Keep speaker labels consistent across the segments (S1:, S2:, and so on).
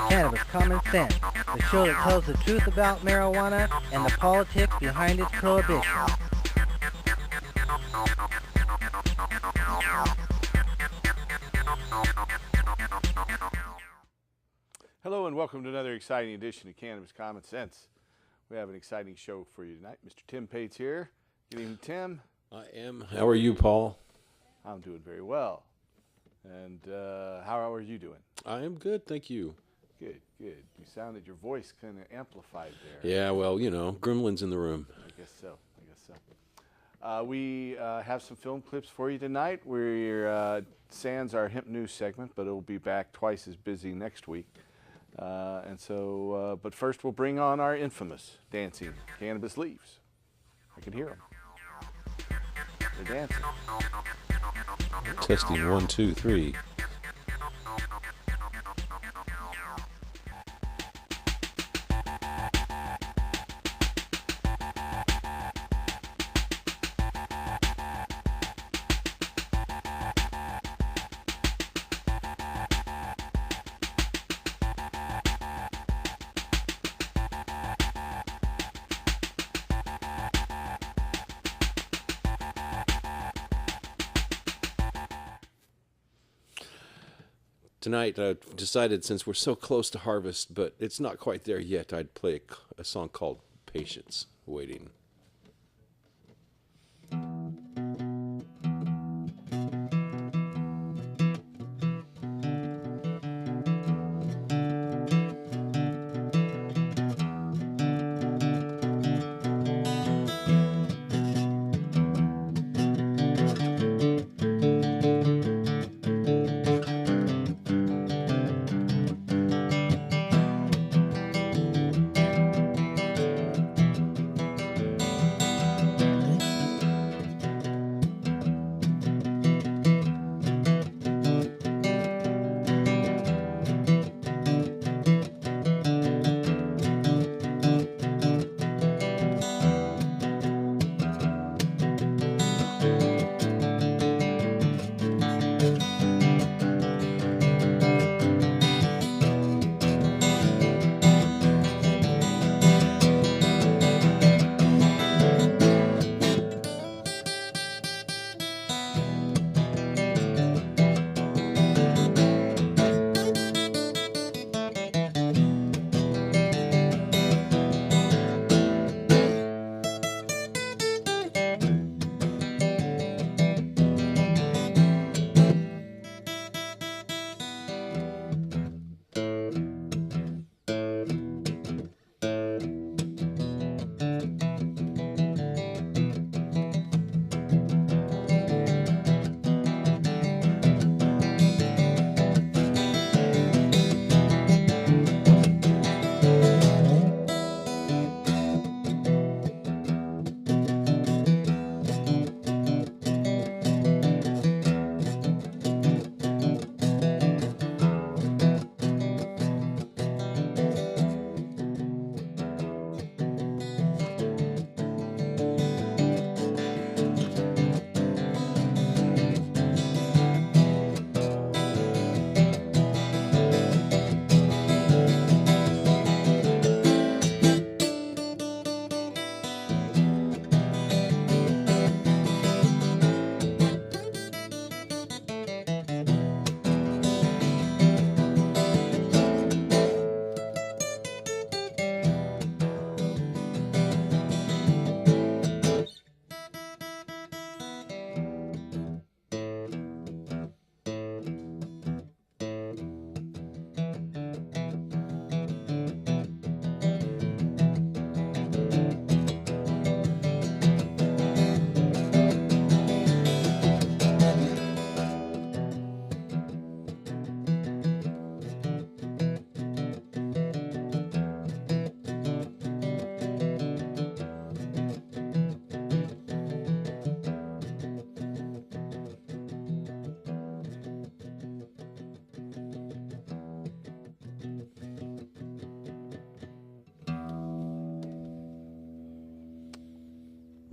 S1: Cannabis Common Sense, the show that tells the truth about marijuana and the politics behind its prohibition.
S2: Hello and welcome to another exciting edition of Cannabis Common Sense. We have an exciting show for you tonight. Mr. Tim Pate's here. Good evening, Tim.
S3: I am. How are you, Paul?
S2: I'm doing very well. And how are you doing?
S3: I am good, thank you.
S2: Good, good. You sounded your voice kind of amplified there.
S3: Yeah, well, you know, gremlins in the room.
S2: I guess so. We have some film clips for you tonight. We're sans our hemp news segment, but it'll be back twice as busy next week. But first we'll bring on our infamous dancing cannabis leaves. I can hear them. They're dancing.
S3: Testing 1, 2, 3. Tonight, I decided since we're so close to harvest, but it's not quite there yet, I'd play a song called Patience, Waiting.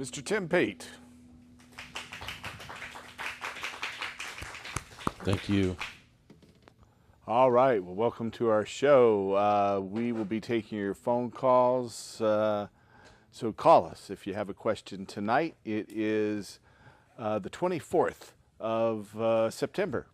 S2: Mr. Tim Pate.
S3: Thank you.
S2: All right. Well, welcome to our show. We will be taking your phone calls. So call us if you have a question tonight. It is the 24th of September,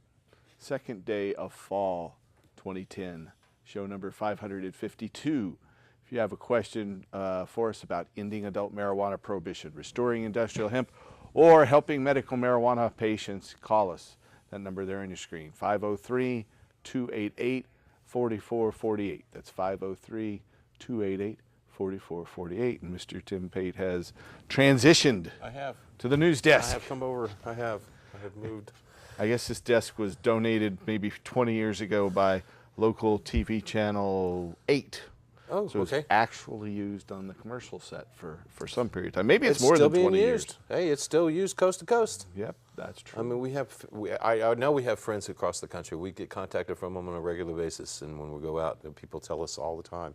S2: second day of fall 2010, show number 552. If you have a question for us about ending adult marijuana prohibition, restoring industrial hemp, or helping medical marijuana patients, call us. That number there on your screen, 503-288-4448. That's 503-288-4448. And Mr. Tim Pate has transitioned to the news desk.
S3: I have come over. I have moved.
S2: I guess this desk was donated maybe 20 years ago by local TV channel 8.
S3: Oh,
S2: so
S3: okay.
S2: It's actually used on the commercial set for some period of time. Maybe it's more than 20 years.
S3: Hey, it's still used coast to coast.
S2: Yep, that's true.
S3: I mean, I know we have friends across the country. We get contacted from them on a regular basis, and when we go out, people tell us all the time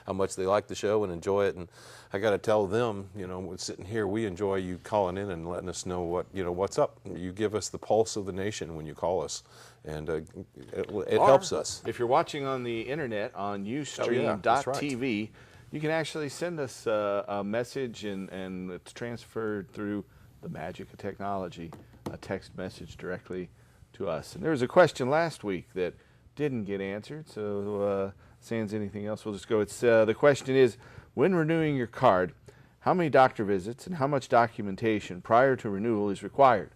S3: how much they like the show and enjoy it. And I got to tell them, when sitting here, we enjoy you calling in and letting us know what's up. You give us the pulse of the nation when you call us, and it helps us.
S2: If you're watching on the internet on Ustream.tv, you can actually send us a message, and it's transferred through the magic of technology, a text message directly to us. And there was a question last week that didn't get answered, so sans anything else, we'll just go. It's the question is, when renewing your card, how many doctor visits and how much documentation prior to renewal is required?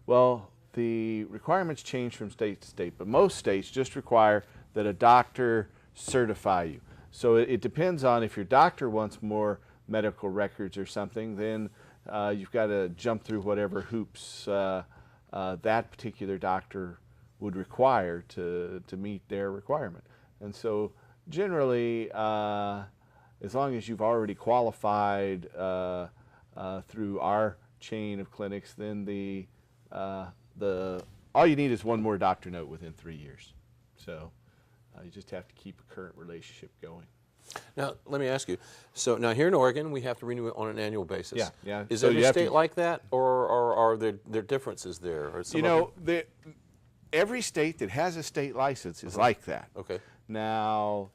S2: Well, the requirements change from state to state, but most states just require that a doctor certify you. So it depends on if your doctor wants more medical records or something, then you've got to jump through whatever hoops that particular doctor would require to meet their requirement. And so generally, as long as you've already qualified through our chain of clinics, then all you need is one more doctor note within 3 years. So you just have to keep a current relationship going.
S3: Now, let me ask you. So now here in Oregon, we have to renew it on an annual basis.
S2: Yeah.
S3: Is every state like that, or are there differences there? Or
S2: every state that has a state license is like that.
S3: Okay.
S2: Now,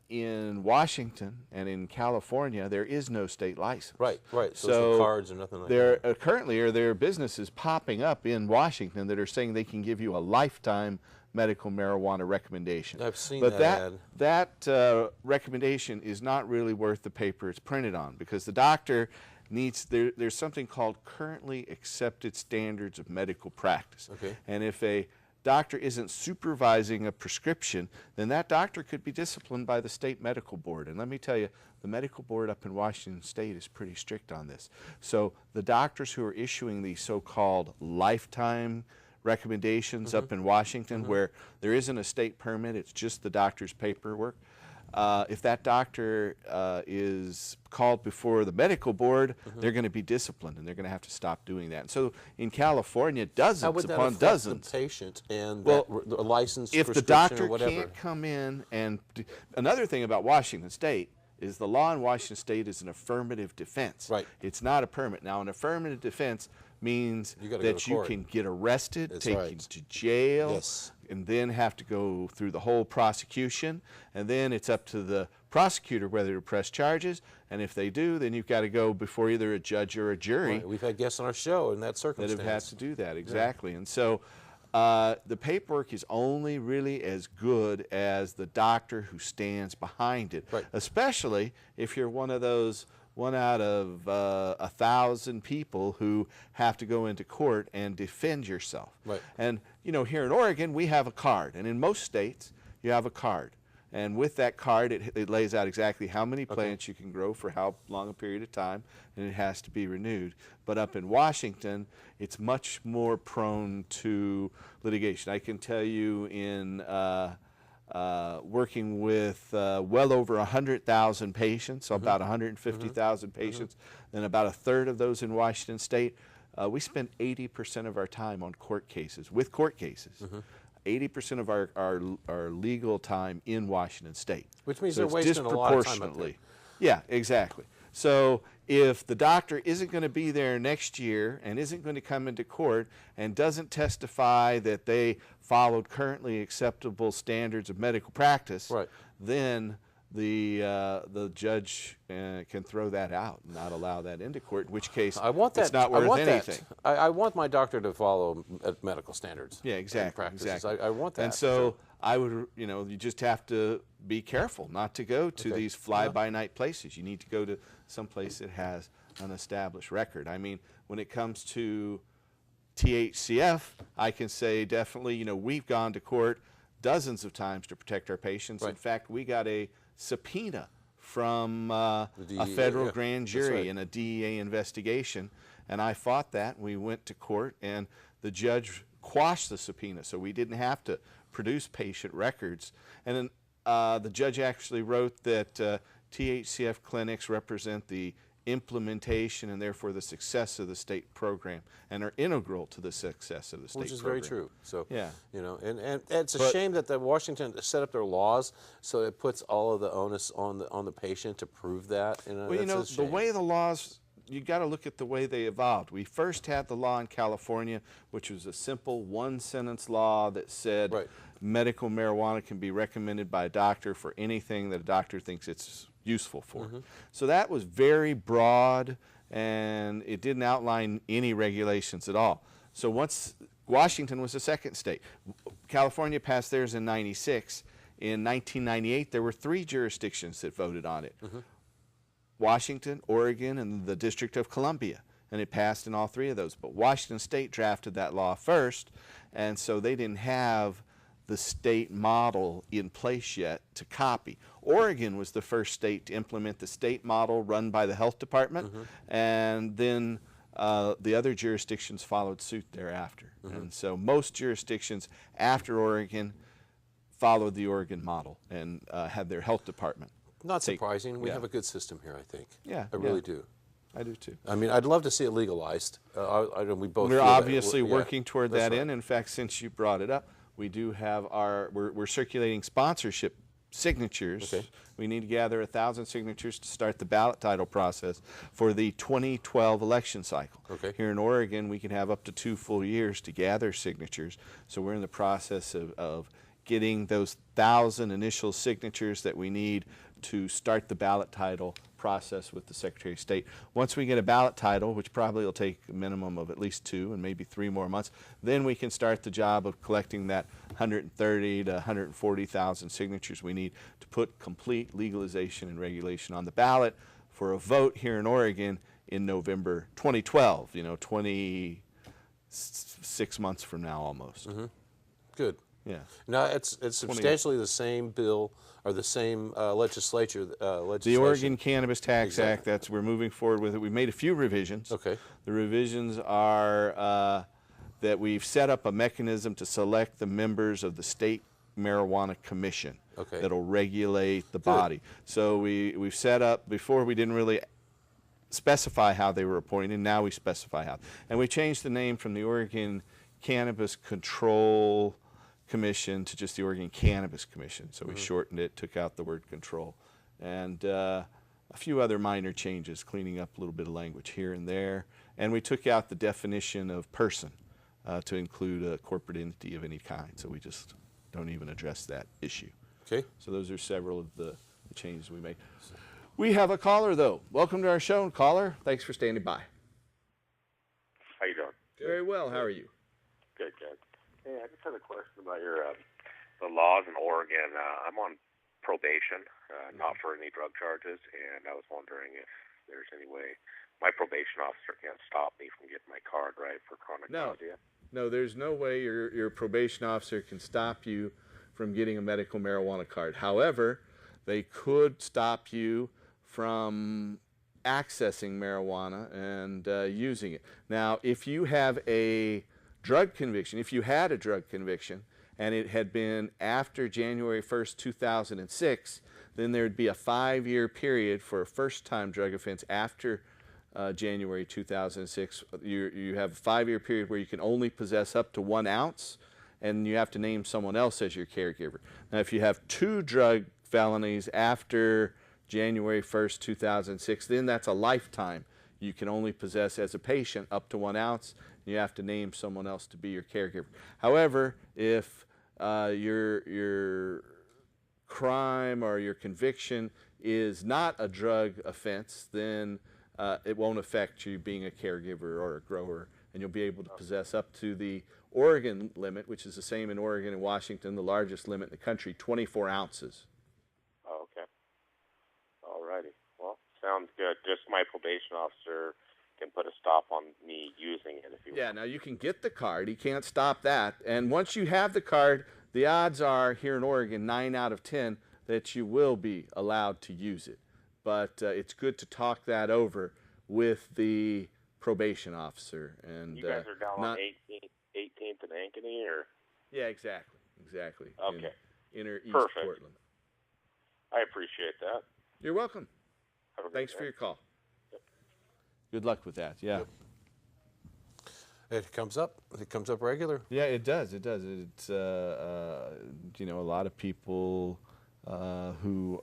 S2: in Washington and in California, there is no state license.
S3: Right. So cards or nothing like that.
S2: Currently, there are businesses popping up in Washington that are saying they can give you a lifetime medical marijuana recommendation.
S3: I've seen
S2: that ad.
S3: But
S2: that recommendation is not really worth the paper it's printed on, because the doctor needs, there's something called currently accepted standards of medical practice.
S3: Okay.
S2: And if a doctor isn't supervising a prescription, then that doctor could be disciplined by the state medical board. And let me tell you, the medical board up in Washington State is pretty strict on this. So the doctors who are issuing these so-called lifetime recommendations up in Washington, where there isn't a state permit, it's just the doctor's paperwork. If that doctor is called before the medical board, they're going to be disciplined, and they're going to have to stop doing that. And so in California, dozens upon dozens.
S3: The patient and
S2: well,
S3: a licensed
S2: if the
S3: prescription
S2: doctor
S3: or whatever.
S2: can't come in and another thing about Washington State is the law in Washington State is an affirmative defense.
S3: Right.
S2: It's not a permit. Now, an affirmative defense means that you can get arrested, taken to jail, and then have to go through the whole prosecution, and then it's up to the prosecutor whether to press charges, and if they do, then you've got to go before either a judge or a jury.
S3: Right. We've had guests on our show in that circumstance
S2: that have had to do that, exactly. And so the paperwork is only really as good as the doctor who stands behind it, especially if you're one of those 1 out of 1,000 people who have to go into court and defend yourself.
S3: Right.
S2: And here in Oregon, we have a card, and in most states, you have a card. And with that card, it lays out exactly how many plants you can grow for how long a period of time, and it has to be renewed. But up in Washington, it's much more prone to litigation. I can tell you in working with well over 100,000 patients, so about 150,000 patients, and about a third of those in Washington State, we spend 80% of our time on court cases, with court cases. 80% of our legal time in Washington State.
S3: Which means
S2: so
S3: they're wasting a lot of time up there.
S2: Yeah, exactly. So if the doctor isn't going to be there next year and isn't going to come into court and doesn't testify that they followed currently acceptable standards of medical practice,
S3: right,
S2: then the judge can throw that out and not allow that into court, in which case it's not worth anything.
S3: I want my doctor to follow medical standards.
S2: Yeah, exactly. Exactly.
S3: I want that.
S2: And so I would, you just have to be careful not to go to these fly-by-night places. You need to go to some place that has an established record. I mean, when it comes to THCF, I can say definitely, we've gone to court dozens of times to protect our patients.
S3: Right.
S2: In fact, we got a subpoena from a federal grand jury in a DEA investigation, and I fought that. We went to court, and the judge quashed the subpoena, so we didn't have to produce patient records. And then the judge actually wrote that THCF clinics represent the implementation and therefore the success of the state program and are integral to the success of the state program.
S3: Which is very true. So,
S2: yeah.
S3: And it's a shame that Washington set up their laws so it puts all of the onus on the patient to prove that.
S2: Well, the way the laws, you got to look at the way they evolved. We first had the law in California, which was a simple one-sentence law that said medical marijuana can be recommended by a doctor for anything that a doctor thinks it's useful for. So that was very broad, and it didn't outline any regulations at all. So once Washington was the second state, California passed theirs in '96. In 1998, there were 3 jurisdictions that voted on it. Washington, Oregon, and the District of Columbia, and it passed in all 3 of those. But Washington State drafted that law first, and so they didn't have the state model in place yet to copy. Oregon was the first state to implement the state model run by the health department, and then the other jurisdictions followed suit thereafter. And so most jurisdictions after Oregon followed the Oregon model and had their health department.
S3: Not surprising. We have a good system here, I think.
S2: Yeah,
S3: I really do.
S2: I do too.
S3: I mean, I'd love to see it legalized. We both.
S2: We're obviously working toward that end. In fact, since you brought it up, we do have we're circulating sponsorship signatures. We need to gather 1,000 signatures to start the ballot title process for the 2012 election cycle. Here in Oregon, we can have up to 2 full years to gather signatures. So we're in the process of getting those 1,000 initial signatures that we need to start the ballot title process with the Secretary of State. Once we get a ballot title, which probably will take a minimum of at least 2 and maybe 3 more months, then we can start the job of collecting that 130 to 140,000 signatures we need to put complete legalization and regulation on the ballot for a vote here in Oregon in November 2012, 26 months from now almost.
S3: Good.
S2: Yeah.
S3: Now, it's substantially the same bill or the same legislation.
S2: The Oregon Cannabis Tax Act, we're moving forward with it. We've made a few revisions. The revisions are that we've set up a mechanism to select the members of the State Marijuana Commission that'll regulate the body. So we've set up, before we didn't really specify how they were appointed, now we specify how. And we changed the name from the Oregon Cannabis Control Commission to just the Oregon Cannabis Commission. So we shortened it, took out the word control, and a few other minor changes, cleaning up a little bit of language here and there. And we took out the definition of person to include a corporate entity of any kind. So we just don't even address that issue. So those are several of the changes we made. We have a caller, though. Welcome to our show, caller. Thanks for standing by.
S4: How you doing?
S2: Very well. How are you?
S4: Good, good. Hey, I just had a question about your the laws in Oregon. I'm on probation, not for any drug charges, and I was wondering if there's any way my probation officer can't stop me from getting my card right for chronic nausea.
S2: No, there's no way your probation officer can stop you from getting a medical marijuana card. However, they could stop you from accessing marijuana and using it. Now, if you have a drug conviction, if you had a drug conviction and it had been after January 1st, 2006, then there would be a 5-year period for a first-time drug offense after January 2006. You have a 5-year period where you can only possess up to 1 ounce, and you have to name someone else as your caregiver. Now, if you have 2 drug felonies after January 1st, 2006. Then that's a lifetime. You can only possess as a patient up to 1 ounce. You have to name someone else to be your caregiver. However, if your crime or your conviction is not a drug offense, then it won't affect you being a caregiver or a grower, and you'll be able to possess up to the Oregon limit, which is the same in Oregon and Washington, the largest limit in the country, 24 ounces.
S4: Oh, okay. All righty. Well, sounds good. Just my probation officer can put a stop on me using it if you want.
S2: Now you can get the card. He can't stop that. And once you have the card, the odds are here in Oregon, 9 out of 10, that you will be allowed to use it. But it's good to talk that over with the probation officer. And
S4: you guys are down on 18th and Ankeny, or?
S2: Yeah, exactly.
S4: Okay.
S2: Inner East
S4: Perfect.
S2: Portland.
S4: I appreciate that.
S2: You're welcome. Thanks for your call. Yep. Good luck with that. Yeah.
S3: Yep. It comes up regular.
S2: Yeah, it does. It's you know, a lot of people who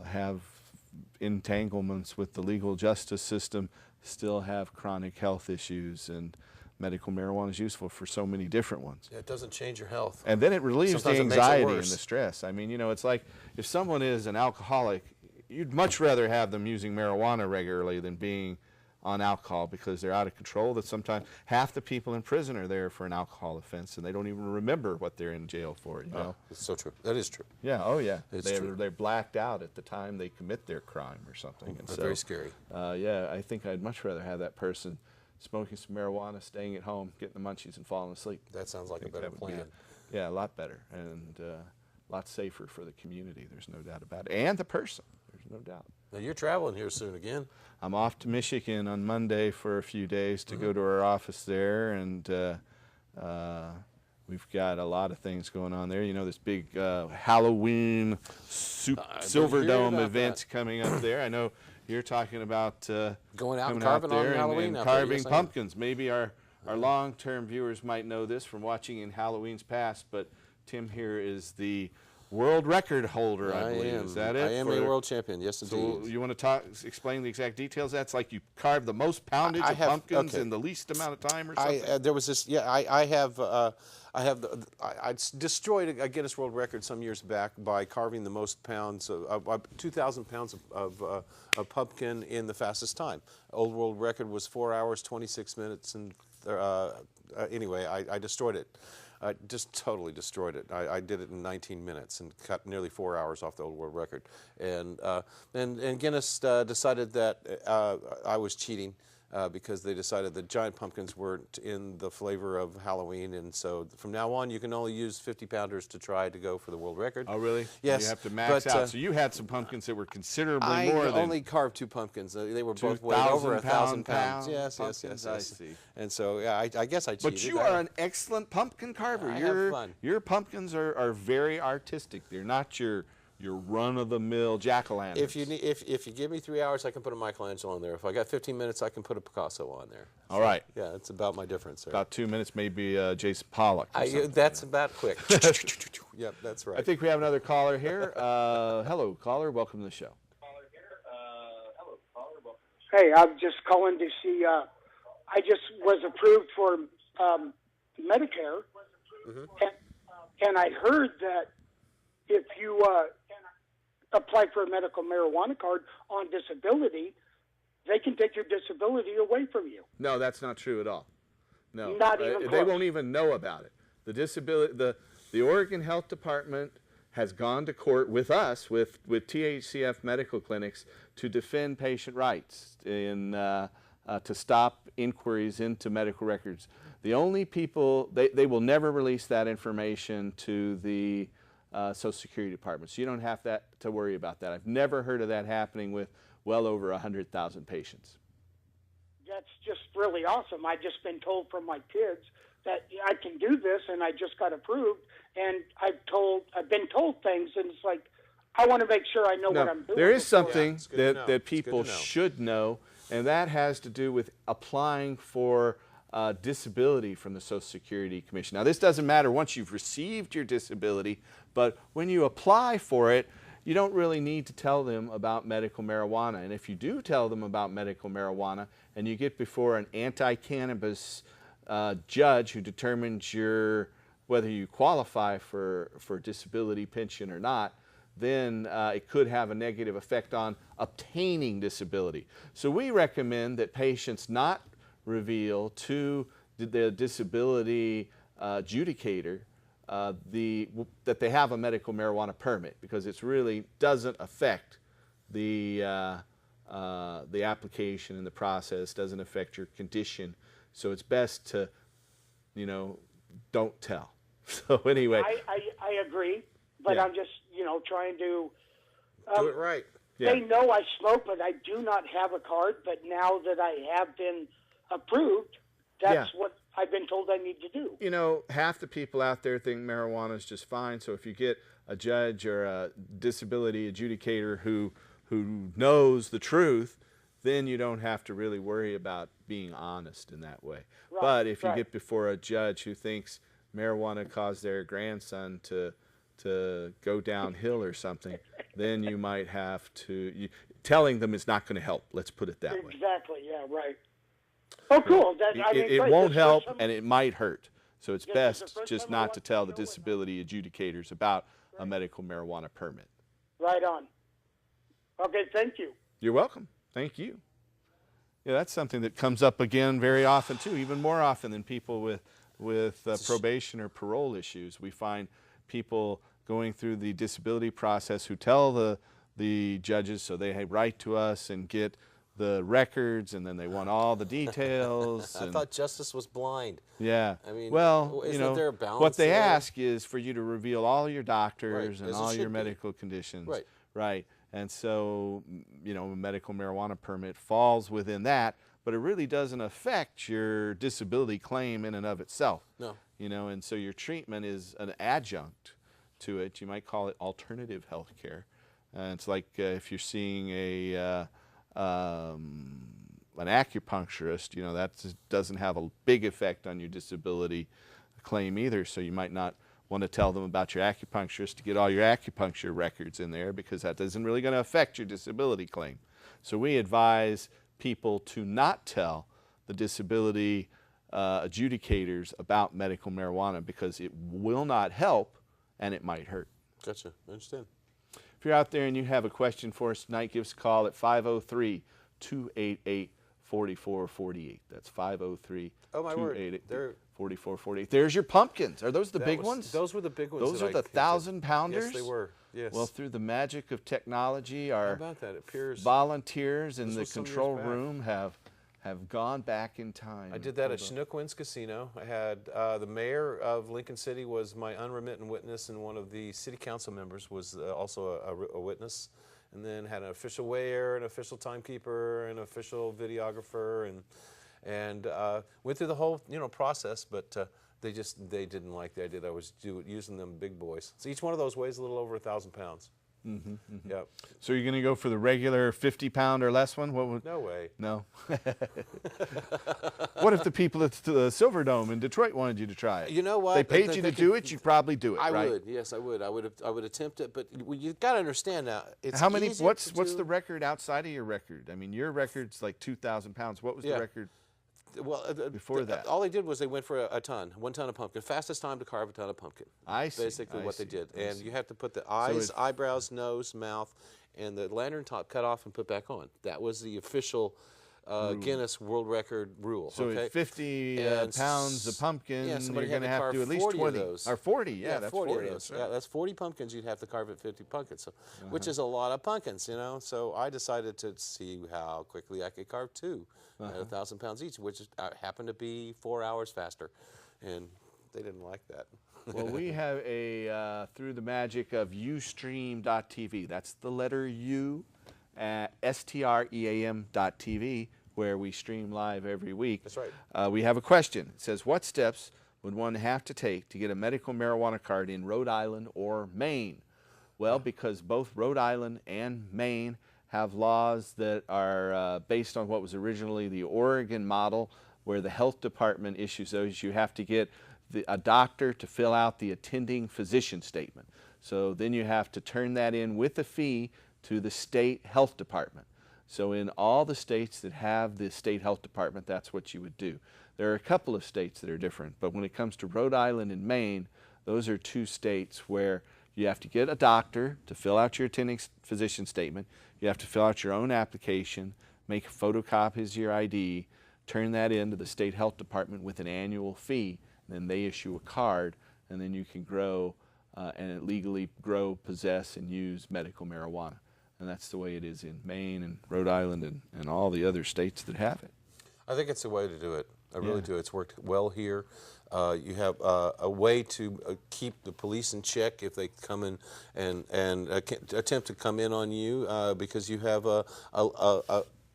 S2: have entanglements with the legal justice system still have chronic health issues, and medical marijuana is useful for so many different ones.
S3: Yeah, it doesn't change your health.
S2: And then it relieves
S3: Sometimes
S2: the anxiety
S3: it
S2: and
S3: makes it
S2: the stress. I mean, you know, it's like if someone is an alcoholic, you'd much rather have them using marijuana regularly than being on alcohol, because they're out of control. That sometimes half the people in prison are there for an alcohol offense, and they don't even remember what they're in jail for. You know,
S3: it's so true. That is true.
S2: Yeah. Oh, yeah.
S3: True.
S2: They're blacked out at the time they commit their crime or something. And
S3: That's
S2: so,
S3: very scary.
S2: Yeah, I think I'd much rather have that person smoking some marijuana, staying at home, getting the munchies, and falling asleep.
S3: That sounds like a better plan.
S2: Yeah, a lot better, and a lot safer for the community. There's no doubt about it, and the person. There's no doubt.
S3: Now you're traveling here soon again.
S2: I'm off to Michigan on Monday for a few days to go to our office there, and we've got a lot of things going on there. You know, this big Halloween Silver Dome event coming up there. I know you're talking about
S3: going out and carving on Halloween,
S2: and carving pumpkins. Maybe our long-term viewers might know this from watching in Halloween's past, but Tim here is the world record holder, I believe. Is that it?
S3: I am a world champion, yes indeed.
S2: So you want to explain the exact details? That's like you carved the most poundage of pumpkins in the least amount of time or something?
S3: There was this, I destroyed a Guinness World Record some years back by carving the most pounds, 2,000 pounds of pumpkin in the fastest time. Old world record was 4 hours, 26 minutes, and anyway, I destroyed it. I just totally destroyed it. I did it in 19 minutes and cut nearly 4 hours off the old world record. And Guinness decided that I was cheating because they decided that giant pumpkins weren't in the flavor of Halloween. And so from now on, you can only use 50-pounders to try to go for the world record.
S2: Oh, really?
S3: Yes.
S2: You have to max out. So you had some pumpkins that were considerably more than...
S3: I only carved 2 pumpkins. They were both weighed over 1,000 pounds. Yes.
S2: I see.
S3: And so, yeah, I guess I cheated.
S2: But you are an excellent pumpkin carver.
S3: I have fun.
S2: Your pumpkins are very artistic. They're not your run-of-the-mill jack-o'-lanterns.
S3: If you give me 3 hours, I can put a Michelangelo on there. If I got 15 minutes, I can put a Picasso on there.
S2: All right.
S3: Yeah, that's about my difference there.
S2: About 2 minutes, maybe Jason Pollock.
S3: That's about quick. Yep, that's right.
S2: I think we have another caller here. Hello, caller. Welcome to the show.
S5: Hey, I'm just calling to see. I just was approved for Medicare, and I heard that if you apply for a medical marijuana card on disability, they can take your disability away from you.
S2: No, that's not true at all. No,
S5: not even close.
S2: They won't even know about it. The Oregon Health Department has gone to court with us, with THCF medical clinics, to defend patient rights in to stop inquiries into medical records. The only people, they will never release that information to the Social Security Department, so you don't have to worry about that. I've never heard of that happening with well over 100,000 patients.
S5: That's just really awesome. I've just been told from my kids that I can do this, and I just got approved, and I've been told things, and it's like, I want to make sure I know what I'm doing.
S2: There is something that people should know, and that has to do with applying for disability from the Social Security Commission. Now, this doesn't matter once you've received your disability, but when you apply for it, you don't really need to tell them about medical marijuana. And if you do tell them about medical marijuana and you get before an anti-cannabis judge who determines whether you qualify for disability pension or not, then it could have a negative effect on obtaining disability. So we recommend that patients not reveal to the disability adjudicator that they have a medical marijuana permit, because it really doesn't affect the application and the process, doesn't affect your condition. So it's best to, don't tell. So anyway.
S5: I agree, but I'm just, trying to
S3: do it right.
S5: They know I smoke, but I do not have a card. But now that I have been approved, that's what I've been told I need to do.
S2: Half the people out there think marijuana is just fine. So if you get a judge or a disability adjudicator who knows the truth, then you don't have to really worry about being honest in that way.
S5: Right,
S2: but if you get before a judge who thinks marijuana caused their grandson to go downhill or something, then you might have to, telling them is not going to help. Let's put it that way.
S5: Exactly, yeah, right. Oh, cool.
S2: It won't help, and it might hurt. So it's best just not to tell the disability adjudicators about a medical marijuana permit.
S5: Right on. Okay, thank you.
S2: You're welcome. Thank you. Yeah, that's something that comes up again very often too, even more often than people with probation or parole issues. We find people going through the disability process who tell the judges, so they write to us and get the records, and then they want all the details.
S3: I thought justice was blind.
S2: Yeah.
S3: I mean,
S2: well,
S3: there a balance
S2: what they
S3: there?
S2: ask is for you to reveal all your doctors and all your medical conditions.
S3: Right.
S2: Right. And so, a medical marijuana permit falls within that, but it really doesn't affect your disability claim in and of itself.
S3: No.
S2: And so your treatment is an adjunct to it. You might call it alternative health care. It's like if you're seeing an acupuncturist, that doesn't have a big effect on your disability claim either, so you might not want to tell them about your acupuncturist to get all your acupuncture records in there, because that isn't really going to affect your disability claim. So we advise people to not tell the disability adjudicators about medical marijuana, because it will not help and it might hurt.
S3: Gotcha. I understand.
S2: If you're out there and you have a question for us tonight, give us a call at 503-288-4448. That's 503-288-4448. There's your pumpkins. Are those the big ones?
S3: Those were the big ones.
S2: Those are the 1,000-pounders?
S3: Yes, they were. Yes.
S2: Well, through the magic of technology, our
S3: How about that? It appears
S2: volunteers in the control room have gone back in time.
S3: I did that at Chinook Winds Casino. I had the mayor of Lincoln City was my unremittent witness, and one of the city council members was also a witness. And then had an official weigher, an official timekeeper, an official videographer, and went through the whole process. But they didn't like the idea that I was using them big boys. So each one of those weighs a little over 1,000 pounds.
S2: Mm-hmm, mm-hmm.
S3: Yep.
S2: So you're going to go for the regular 50-pound or less one?
S3: No way.
S2: No. What if the people at the Silverdome in Detroit wanted you to try it?
S3: You know what?
S2: They paid you to do it. You'd probably do it.
S3: I
S2: right?
S3: would. Yes, I would. I would attempt it. But you've got to understand now. It's
S2: how many?
S3: easy
S2: What's
S3: to
S2: the record outside of your record? I mean, your record's like 2,000 pounds. What was the record?
S3: Well,
S2: before that,
S3: all they did was they went for a ton, 1 ton of pumpkin. Fastest time to carve a ton of pumpkin.
S2: I see.
S3: Basically, what they did, and you have to put the eyes, eyebrows, nose, mouth, and the lantern top cut off and put back on. That was the official Guinness World Record rule.
S2: So
S3: okay?
S2: at 50 pounds of pumpkin, you're going to have to at least
S3: 40
S2: 20
S3: of those.
S2: Or 40. Yeah, that's
S3: 40
S2: 40
S3: of those.
S2: Right.
S3: Yeah, that's 40 pumpkins. You'd have to carve at 50 pumpkins, so, which is a lot of pumpkins, So I decided to see how quickly I could carve 2 at 1,000 pounds each, which happened to be 4 hours faster, and they didn't like that.
S2: Well, we have a through the magic of Ustream.tv. That's the letter U, STREAM.tv, where we stream live every week.
S3: That's right.
S2: We have a question. It says, what steps would one have to take to get a medical marijuana card in Rhode Island or Maine? Well, because both Rhode Island and Maine have laws that are based on what was originally the Oregon model, where the health department issues those. You have to get a doctor to fill out the attending physician statement. So then you have to turn that in with a fee to the state health department. So in all the states that have the state health department, that's what you would do. There are a couple of states that are different, but when it comes to Rhode Island and Maine, those are two states where you have to get a doctor to fill out your attending physician statement. You have to fill out your own application, make photocopies of your ID, turn that in to the state health department with an annual fee, and then they issue a card, and then you can grow and legally grow, possess, and use medical marijuana. And that's the way it is in Maine and Rhode Island and all the other states that have it.
S3: I think it's a way to do it. I really do. It's worked well here. You have a way to keep the police in check if they come in and attempt to come in on you because you have a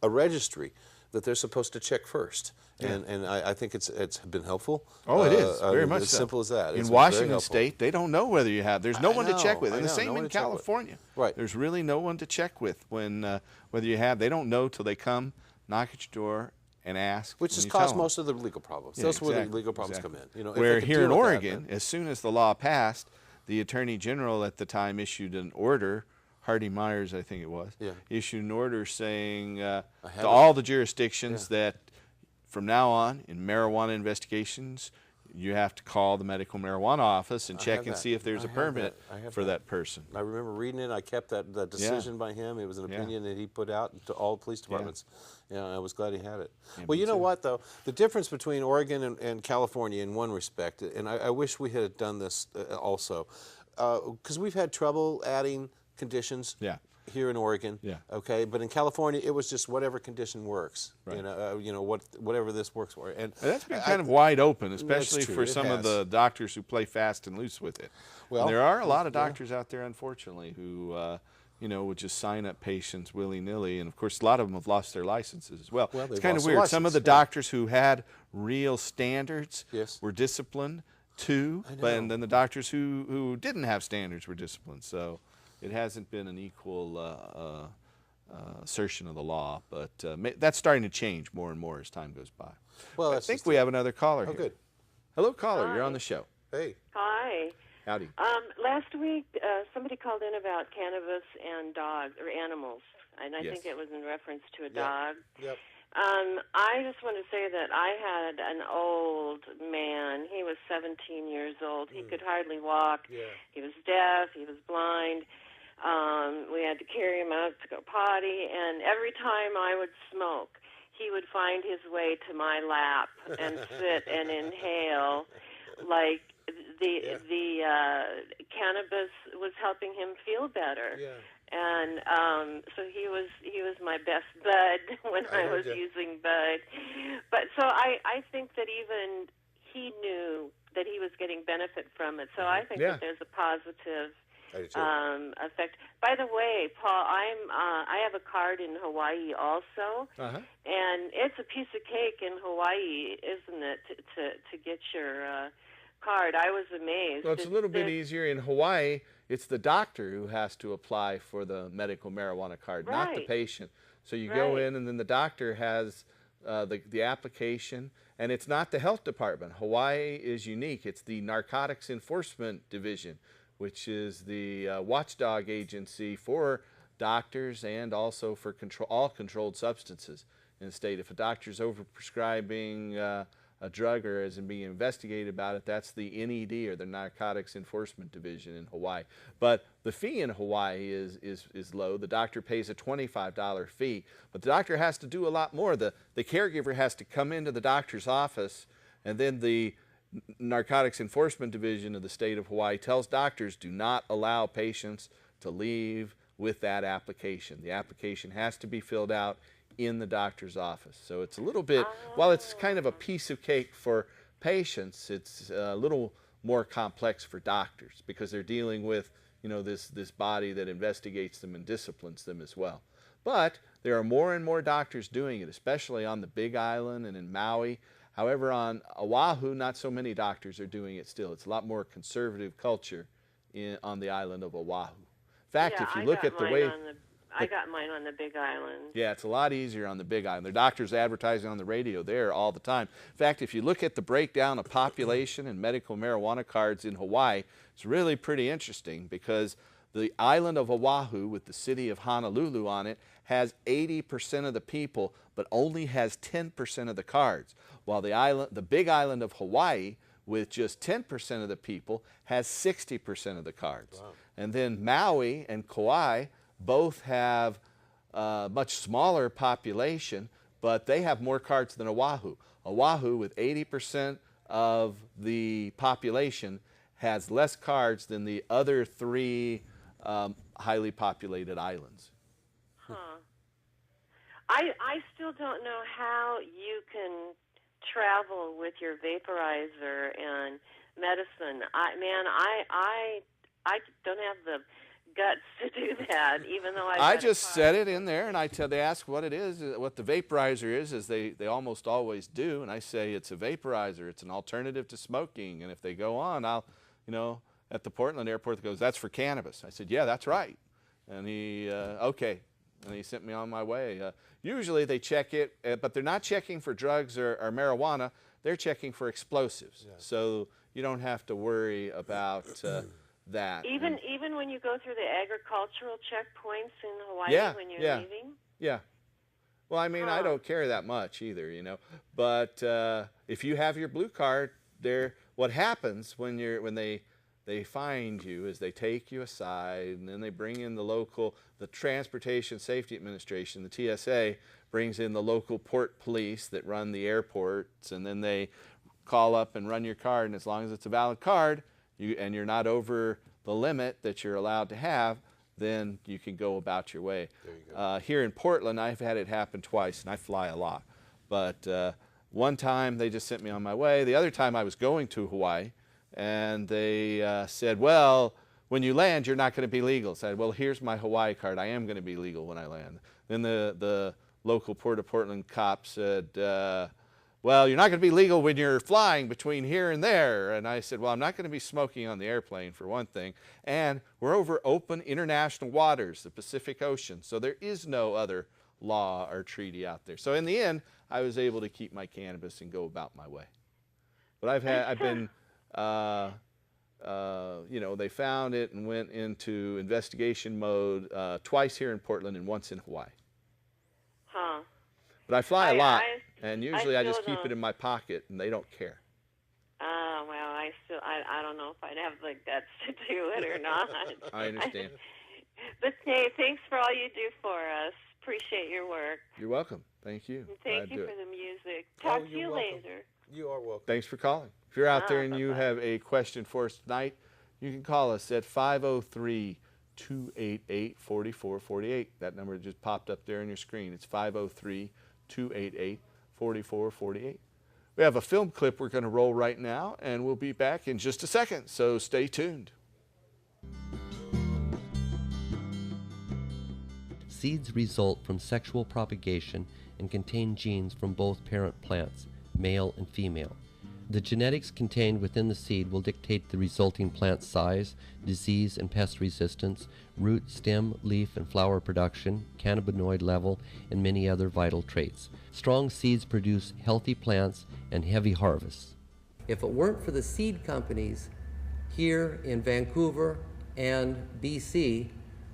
S3: registry that they're supposed to check first. And I think it's been helpful.
S2: Oh, it is. Very much
S3: as
S2: so.
S3: simple as that.
S2: In Washington State, they don't know whether you have. There's no one to check with. And the same in California.
S3: Right.
S2: There's really no one to check with when whether you have. They don't know till they come, knock at your door, and ask.
S3: Which has caused most of the legal problems.
S2: Yeah,
S3: that's where the legal problems come in. You know,
S2: where here in Oregon, as soon as the law passed, the Attorney General at the time issued an order. Hardy Myers, I think it was, issued an order saying to all the jurisdictions that from now on, in marijuana investigations, you have to call the medical marijuana office and check and see if there's a permit for that person.
S3: I remember reading it. I kept that decision by him. It was an opinion that he put out to all police departments. Yeah, I was glad he had it. Yeah, well, you know what, though? The difference between Oregon and California in one respect, and I wish we had done this also, because we've had trouble adding conditions here in Oregon. Okay, but in California, it was just whatever condition works. Right. Whatever this works for. And
S2: that's been kind of wide open, especially for some of the doctors who play fast and loose with it. Well, and there are a lot of doctors out there, unfortunately, who would just sign up patients willy-nilly, and of course, a lot of them have lost their licenses as well. It's kind of weird. Some of the doctors who had real standards were disciplined too, and then the doctors who didn't have standards were disciplined. So it hasn't been an equal assertion of the law, but that's starting to change more and more as time goes by. Well, I think we have another caller here. Good. Hello, caller.
S6: Hi.
S2: You're on the show.
S3: Hey.
S6: Hi.
S2: Howdy.
S6: Last week, somebody called in about cannabis and dogs, or animals, and I think it was in reference to a dog.
S3: Yep.
S6: I just want to say that I had an old man. He was 17 years old. He could hardly walk. Yeah. He was deaf. He was blind. We had to carry him out to go potty, and every time I would smoke, he would find his way to my lap and sit and inhale like the cannabis was helping him feel better. Yeah. And so he was my best bud when I was using bud. But so I think that even he knew that he was getting benefit from it. So I think that there's a positive effect. By the way, Paul, I have a card in Hawaii also, and it's a piece of cake in Hawaii, isn't it, to get your card? I was amazed.
S2: Well, it's a little bit easier in Hawaii. It's the doctor who has to apply for the medical marijuana card, not the patient. So you go in, and then the doctor has the application, and it's not the health department. Hawaii is unique. It's the Narcotics Enforcement Division, which is the watchdog agency for doctors and also for all controlled substances in the state. If a doctor's overprescribing a drug or isn't being investigated about it, that's the NED, or the Narcotics Enforcement Division in Hawaii. But the fee in Hawaii is low. The doctor pays a $25 fee, but the doctor has to do a lot more. The caregiver has to come into the doctor's office, and then the Narcotics Enforcement Division of the state of Hawaii tells doctors, do not allow patients to leave with that application. The application has to be filled out in the doctor's office. So it's a little bit, while it's kind of a piece of cake for patients, it's a little more complex for doctors because they're dealing with, this body that investigates them and disciplines them as well. But there are more and more doctors doing it, especially on the Big Island and in Maui. However, on Oahu, not so many doctors are doing it still. It's a lot more conservative culture on the island of Oahu. In fact, if you look at the way...
S6: I got mine on the Big Island.
S2: Yeah, it's a lot easier on the Big Island. Their doctors advertising on the radio there all the time. In fact, if you look at the breakdown of population and medical marijuana cards in Hawaii, it's really pretty interesting because the island of Oahu with the city of Honolulu on it has 80% of the people, but only has 10% of the cards, while the Big Island of Hawaii with just 10% of the people has 60% of the cards. Wow. And then Maui and Kauai both have a much smaller population, but they have more cards than Oahu. Oahu, with 80% of the population, has less cards than the other three highly populated islands.
S6: Huh. I still don't know how you can travel with your vaporizer and medicine. I don't have the guts to do that, even though I
S2: just set it in there, and they ask what it is, what the vaporizer is they almost always do, and I say it's a vaporizer, it's an alternative to smoking, and if they go on, I'll, at the Portland airport, that goes, that's for cannabis. I said, yeah, that's right, and he, okay, and he sent me on my way. Usually they check it, but they're not checking for drugs or marijuana, they're checking for explosives, so you don't have to worry about that.
S6: Even when you go through the agricultural checkpoints in Hawaii when you're leaving? Yeah.
S2: Well, I mean, I don't care that much either, But if you have your blue card, what happens when they find you is they take you aside, and then they bring in the Transportation Safety Administration, the TSA, brings in the local port police that run the airports, and then they call up and run your card, and as long as it's a valid card, and you're not over the limit that you're allowed to have, then you can go about your way.
S3: There you go.
S2: Here in Portland, I've had it happen twice, and I fly a lot. But one time they just sent me on my way. The other time I was going to Hawaii, and they said, well, when you land, you're not going to be legal. So I said, well, here's my Hawaii card. I am going to be legal when I land. Then the local Port of Portland cop said, well, you're not going to be legal when you're flying between here and there. And I said, well, I'm not going to be smoking on the airplane, for one thing. And we're over open international waters, the Pacific Ocean. So there is no other law or treaty out there. So in the end, I was able to keep my cannabis and go about my way. But I've been, they found it and went into investigation mode twice here in Portland and once in Hawaii.
S6: Huh.
S2: But I fly a lot, and usually I just keep it in my pocket, and they don't care.
S6: Well, I don't know if I'd have the guts to do it or not.
S2: I understand.
S6: But hey, thanks for all you do for us. Appreciate your work.
S2: You're welcome. Thank you.
S6: And thank you for the music. Talk to you later.
S3: You are welcome.
S2: Thanks for calling. If you're out there and you have a question for us tonight, you can call us at 503-288-4448. That number just popped up there on your screen. It's 503-288-4448. We have a film clip we're going to roll right now, and we'll be back in just a second, so stay tuned.
S7: Seeds result from sexual propagation and contain genes from both parent plants, male and female. The genetics contained within the seed will dictate the resulting plant size, disease and pest resistance, root, stem, leaf, and flower production, cannabinoid level, and many other vital traits. Strong seeds produce healthy plants and heavy harvests. If it weren't for the seed companies here in Vancouver and BC,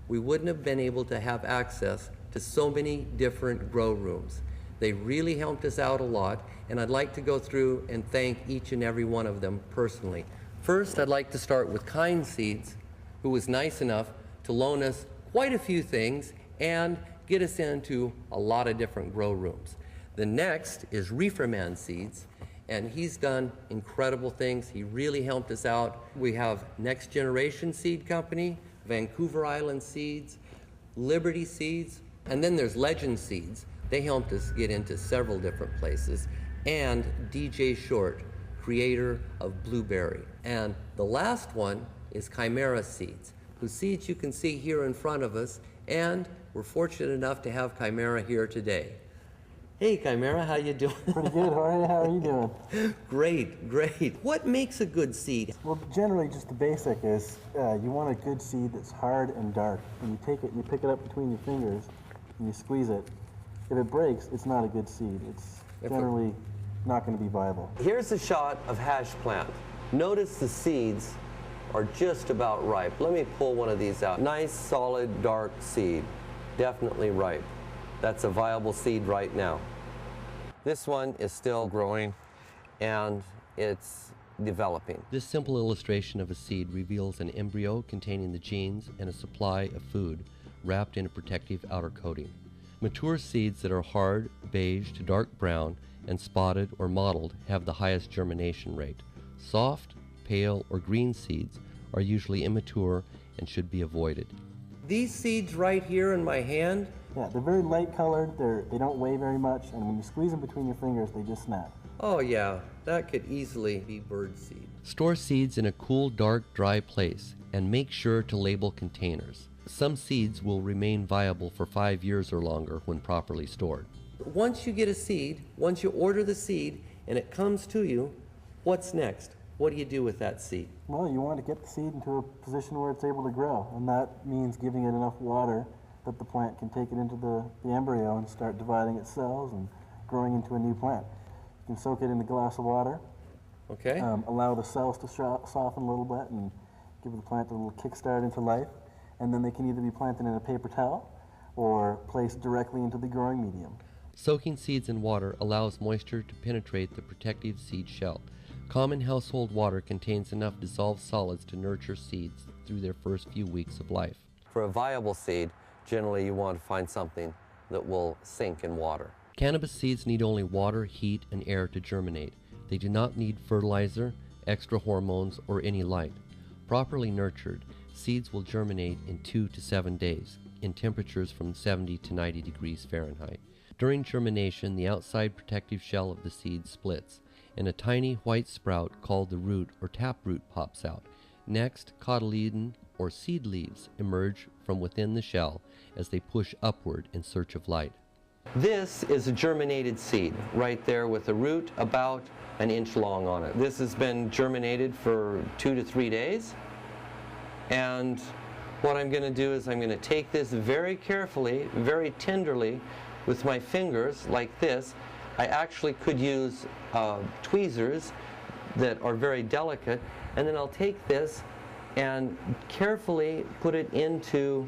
S7: we wouldn't have been able to have access to so many different grow rooms. They really helped us out a lot, and I'd like to go through and thank each and every one of them personally. First, I'd like to start with Kind Seeds, who was nice enough to loan us quite a few things and get us into a lot of different grow rooms. The next is Reeferman Seeds, and he's done incredible things. He really helped us out. We have Next Generation Seed Company, Vancouver Island Seeds, Liberty Seeds, and then there's Legend Seeds. They helped us get into several different places. And DJ Short, creator of Blueberry. And the last one is Chimera Seeds, whose seeds you can see here in front of us, and we're fortunate enough to have Chimera here today. Hey, Chimera, how you doing?
S8: Pretty good, Jorge. How are you doing?
S7: Great, great. What makes a good seed?
S8: Well, generally, just the basic is you want a good seed that's hard and dark. And you take it and you pick it up between your fingers and you squeeze it. If it breaks, it's not a good seed. It's generally not going to be viable.
S7: Here's a shot of hash plant. Notice the seeds are just about ripe. Let me pull one of these out. Nice, solid, dark seed. Definitely ripe. That's a viable seed right now. This one is still growing and it's developing. This simple illustration of a seed reveals an embryo containing the genes and a supply of food wrapped in a protective outer coating. Mature seeds that are hard, beige to dark brown, and spotted or mottled have the highest germination rate. Soft, pale, or green seeds are usually immature and should be avoided. These seeds right here in my hand,
S8: yeah, they're very light colored, they don't weigh very much, and when you squeeze them between your fingers, they just snap.
S7: oh yeah, that could easily be bird seed. Store seeds in a cool, dark, dry place and make sure to label containers. Some seeds will remain viable for 5 years or longer when properly stored. Once you get a seed, once you order the seed and it comes to you, what's next? What do you do with that seed?
S8: Well, you want to get the seed into a position where it's able to grow, and that means giving it enough water that the plant can take it into the embryo and start dividing its cells and growing into a new plant. You can soak it in a glass of water,
S7: Okay.
S8: allow the cells to soften a little bit and give the plant a little kickstart into life, and then they can either be planted in a paper towel or placed directly into the growing medium.
S7: Soaking seeds in water allows moisture to penetrate the protective seed shell. Common household water contains enough dissolved solids to nurture seeds through their first few weeks of life. For a viable seed, generally you want to find something that will sink in water. Cannabis seeds need only water, heat, and air to germinate. They do not need fertilizer, extra hormones, or any light. Properly nurtured, seeds will germinate in 2 to 7 days, in temperatures from 70 to 90 degrees Fahrenheit. During germination, the outside protective shell of the seed splits, and a tiny white sprout called the root or taproot pops out. Next, cotyledon or seed leaves emerge from within the shell as they push upward in search of light. This is a germinated seed right there with a root about an inch long on it. This has been germinated for 2 to 3 days, and what I'm going to do is I'm going to take this very carefully, very tenderly with my fingers like this. I actually could use tweezers that are very delicate, and then I'll take this and carefully put it into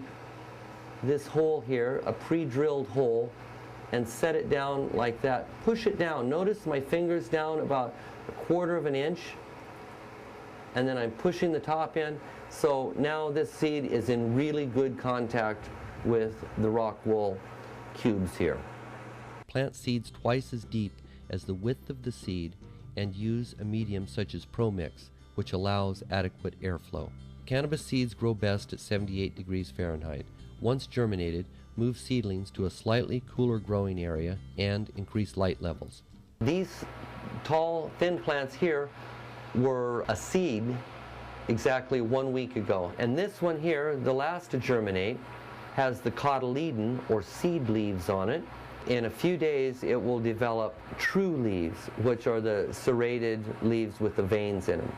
S7: this hole here, a pre-drilled hole, and set it down like that. Push it down. Notice my fingers down about 1/4 of an inch, and then I'm pushing the top in. So now this seed is in really good contact with the rock wool cubes here. Plant seeds twice as deep as the width of the seed and use a medium such as ProMix, which allows adequate airflow. Cannabis seeds grow best at 78 degrees Fahrenheit. Once germinated, move seedlings to a slightly cooler growing area and increase light levels. These tall, thin plants here were a seed exactly 1 week ago. And this one here, the last to germinate, has the cotyledon or seed leaves on it. In a few days, it will develop true leaves, which are the serrated leaves with the veins in them.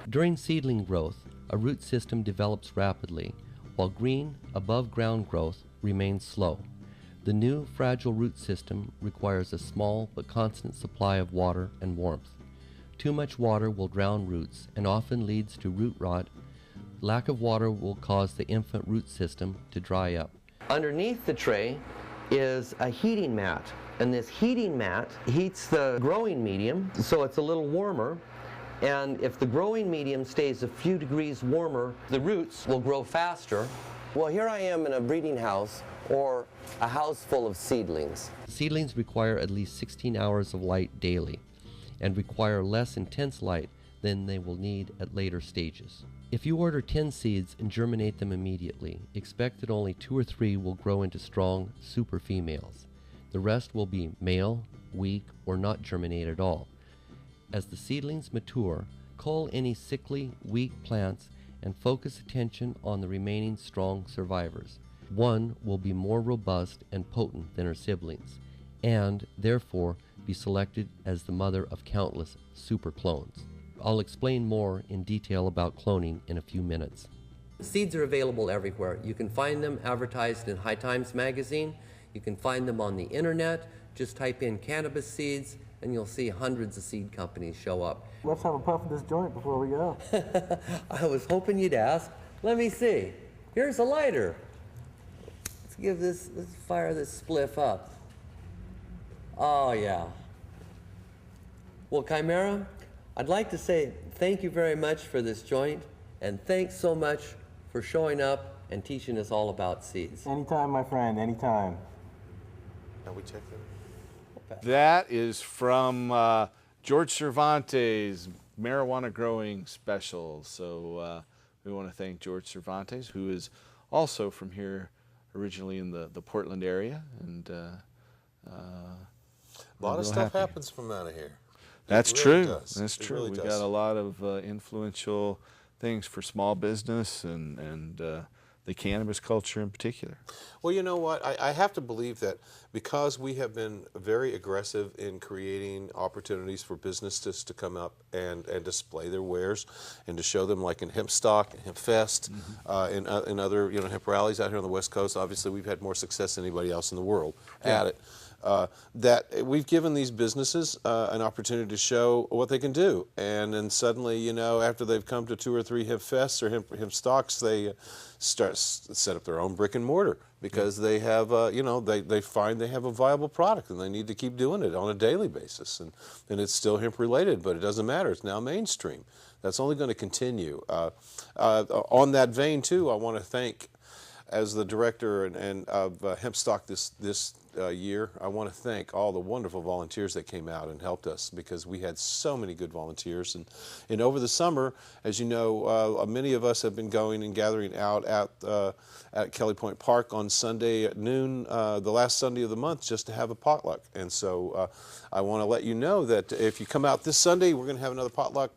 S7: During seedling growth, a root system develops rapidly, while green, above-ground growth remains slow. The new, fragile root system requires a small but constant supply of water and warmth. Too much water will drown roots and often leads to root rot. Lack of water will cause the infant root system to dry up. Underneath the tray is a heating mat, and this heating mat heats the growing medium so it's a little warmer, and if the growing medium stays a few degrees warmer, the roots will grow faster. Well, here I am in a breeding house or a house full of seedlings. Seedlings require at least 16 hours of light daily and require less intense light than they will need at later stages. If you order 10 seeds and germinate them immediately, expect that only 2 or 3 will grow into strong super females. The rest will be male, weak, or not germinate at all. As the seedlings mature, cull any sickly, weak plants and focus attention on the remaining strong survivors. One will be more robust and potent than her siblings, and therefore be selected as the mother of countless super clones. I'll explain more in detail about cloning in a few minutes. Seeds are available everywhere. You can find them advertised in High Times magazine. You can find them on the internet. Just type in cannabis seeds and you'll see hundreds of seed companies show up.
S8: Let's have a puff of this joint before we go.
S7: I was hoping you'd ask. Let me see. Here's a lighter. Let's fire this spliff up. Oh yeah. Well, Chimera, I'd like to say thank you very much for this joint, and thanks so much for showing up and teaching us all about seeds.
S8: Anytime, my friend, anytime.
S3: Now we check them.
S2: That is from George Cervantes' marijuana growing special. So we want to thank George Cervantes, who is also from here, originally in the Portland area, and
S3: a lot of stuff happens from out of here.
S2: That's
S3: really
S2: true.
S3: Does.
S2: That's
S3: it
S2: true.
S3: Really
S2: We
S3: does.
S2: got a lot of influential things for small business and the cannabis culture in particular.
S3: Well, you know what? I have to believe that because we have been very aggressive in creating opportunities for businesses to come up and display their wares and to show them, like in Hemp Stock, Hemp Fest, in other hemp rallies out here on the West Coast. Obviously, we've had more success than anybody else in the world at it. That we've given these businesses an opportunity to show what they can do, and then suddenly, after they've come to 2 or 3 hemp fests or hemp stocks, they set up their own brick and mortar because they have, they find they have a viable product and they need to keep doing it on a daily basis, and it's still hemp related, but it doesn't matter. It's now mainstream. That's only going to continue. On that vein, too, I want to thank, as the director and of Hemp Stock this year, I want to thank all the wonderful volunteers that came out and helped us, because we had so many good volunteers. And over the summer, as you know, many of us have been going and gathering out at Kelly Point Park on Sunday at noon, the last Sunday of the month, just to have a potluck. And so I want to let you know that if you come out this Sunday, we're going to have another potluck.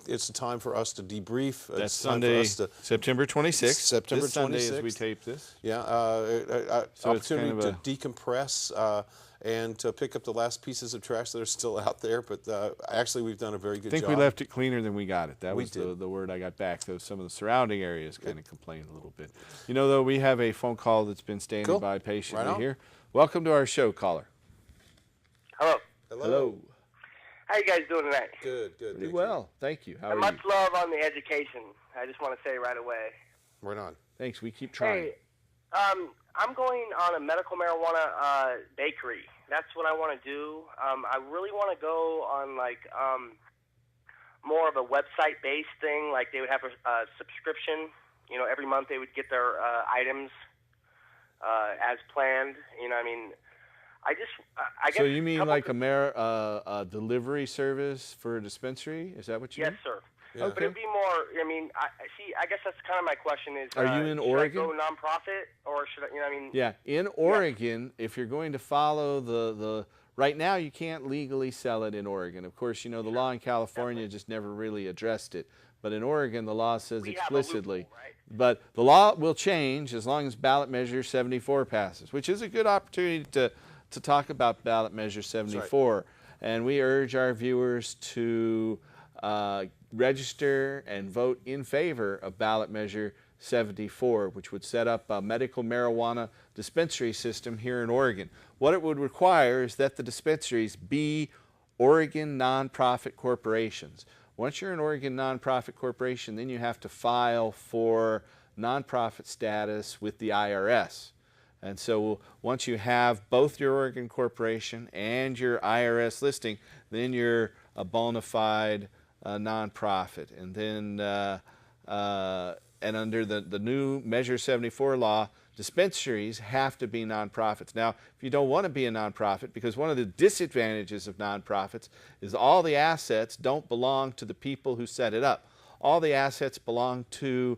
S3: It's a time for us to debrief.
S2: That's Sunday, September 26th.
S3: September 26th.
S2: This Sunday as we tape this.
S3: Yeah,
S2: so
S3: opportunity
S2: it's kind of
S3: to decompress and to pick up the last pieces of trash that are still out there. But actually, we've done a very good job.
S2: I think we left it cleaner than we got it. That was
S3: did.
S2: the word I got back. Though some of the surrounding areas kind of complained a little bit. Though, we have a phone call that's been standing by patiently here. Welcome to our show, caller.
S9: Hello.
S2: Hello.
S9: How you guys doing tonight?
S3: Good.
S2: Pretty well. Thank you. How are you?
S9: Much love on the education. I just want to say right away.
S3: Right on.
S2: Thanks. We keep trying.
S9: Hey, I'm going on a medical marijuana bakery. That's what I want to do. I really want to go on more of a website-based thing. Like they would have a subscription. Every month they would get their items as planned. I guess.
S2: So you mean like a delivery service for a dispensary? Is that what you mean?
S9: Yes, sir.
S3: Yeah.
S9: But it'd be more. I guess that's kind of my question. Is
S2: are you in Oregon?
S9: Should I go nonprofit, or should I?
S2: Yeah, in Oregon, if you're going to follow the right now, you can't legally sell it in Oregon. Of course, the law in California just never really addressed it. But in Oregon, the law says explicitly.
S9: Loophole, right?
S2: But the law will change as long as ballot measure 74 passes, which is a good opportunity to talk about ballot measure 74. Right. And we urge our viewers to register and vote in favor of ballot measure 74, which would set up a medical marijuana dispensary system here in Oregon. What it would require is that the dispensaries be Oregon nonprofit corporations. Once you're an Oregon nonprofit corporation, then you have to file for nonprofit status with the IRS. And so once you have both your Oregon corporation and your IRS listing, then you're a bona fide nonprofit. And then and under the new Measure 74 law, dispensaries have to be nonprofits. Now, if you don't want to be a nonprofit, because one of the disadvantages of nonprofits is all the assets don't belong to the people who set it up. All the assets belong to